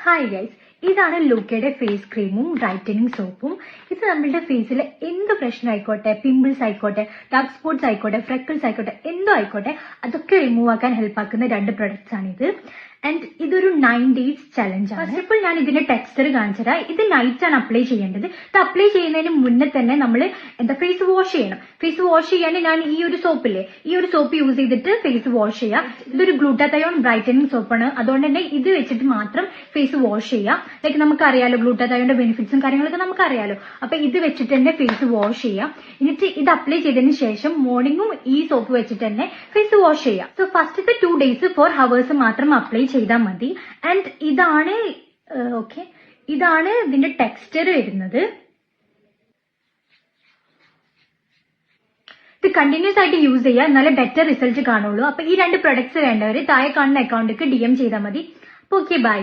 Hi guys, ഇതാണ് ലൂക്കയുടെ face ക്രീമും brightening സോപ്പും. ഇത് നമ്മളുടെ ഫേസിൽ എന്ത് പ്രശ്നം ആയിക്കോട്ടെ, പിമ്പിൾസ് ആയിക്കോട്ടെ, ഡാർക്ക് സ്പോട്ട്സ് ആയിക്കോട്ടെ, ഫ്രെക്കിൾസ് ആയിക്കോട്ടെ, എന്തോ ആയിക്കോട്ടെ, അതൊക്കെ റിമൂവ് ആക്കാൻ ഹെൽപ്പ് ആക്കുന്ന 2 പ്രൊഡക്ട്സ് ആണിത്. ആൻഡ് ഇതൊരു 9 days ചലഞ്ച് ആണ്. ഇപ്പോൾ ഞാൻ ഇതിന്റെ ടെക്സ്ചർ കാണിച്ചുതരാം. ഇത് നൈറ്റ് ആണ് അപ്ലൈ ചെയ്യേണ്ടത്. ഇത് അപ്ലൈ ചെയ്യുന്നതിന് മുന്നേ തന്നെ നമ്മൾ ഫേസ് വാഷ് ചെയ്യണം. ഫേസ് വാഷ് ചെയ്യാൻ ഞാൻ ഈ ഒരു സോപ്പ് യൂസ് ചെയ്തിട്ട് ഫേസ് വാഷ് ചെയ്യാം. ഇതൊരു ഗ്ലൂട്ടാതയോൺ ബ്രൈറ്റനിങ് സോപ്പാണ്. അതുകൊണ്ട് തന്നെ ഇത് വെച്ചിട്ട് മാത്രം ഫേസ് വാഷ് ചെയ്യാം. ലൈക്ക് നമുക്കറിയാലോ ഗ്ലൂട്ടാതയോണിന്റെ ബെനിഫിറ്റ്സും കാര്യങ്ങളൊക്കെ നമുക്കറിയാലോ. അപ്പൊ ഇത് വെച്ചിട്ട് തന്നെ ഫേസ് വാഷ് ചെയ്യാം. എന്നിട്ട് ഇത് അപ്ലൈ ചെയ്തതിന് ശേഷം മോർണിംഗും ഈ സോപ്പ് വെച്ചിട്ട് തന്നെ ഫേസ് വാഷ് ചെയ്യാം. സോ ഫസ്റ്റത്തെ 2 days 4 hours മാത്രം അപ്ലൈ ചെയ്താൽ മതി. ആൻഡ് ഇതാണ് ഇതിന്റെ ടെക്സ്ചർ വരുന്നത്. ഇത് കണ്ടിന്യൂസ് ആയിട്ട് യൂസ് ചെയ്യുക, എന്നാലേ ബെറ്റർ റിസൾട്ട് കാണുള്ളൂ. അപ്പൊ ഈ 2 പ്രൊഡക്ട്സ് വേണ്ടവര് താഴെ കാണുന്ന അക്കൗണ്ടിലേക്ക് DM ചെയ്താൽ മതി. അപ്പൊ ഓക്കെ, ബൈ.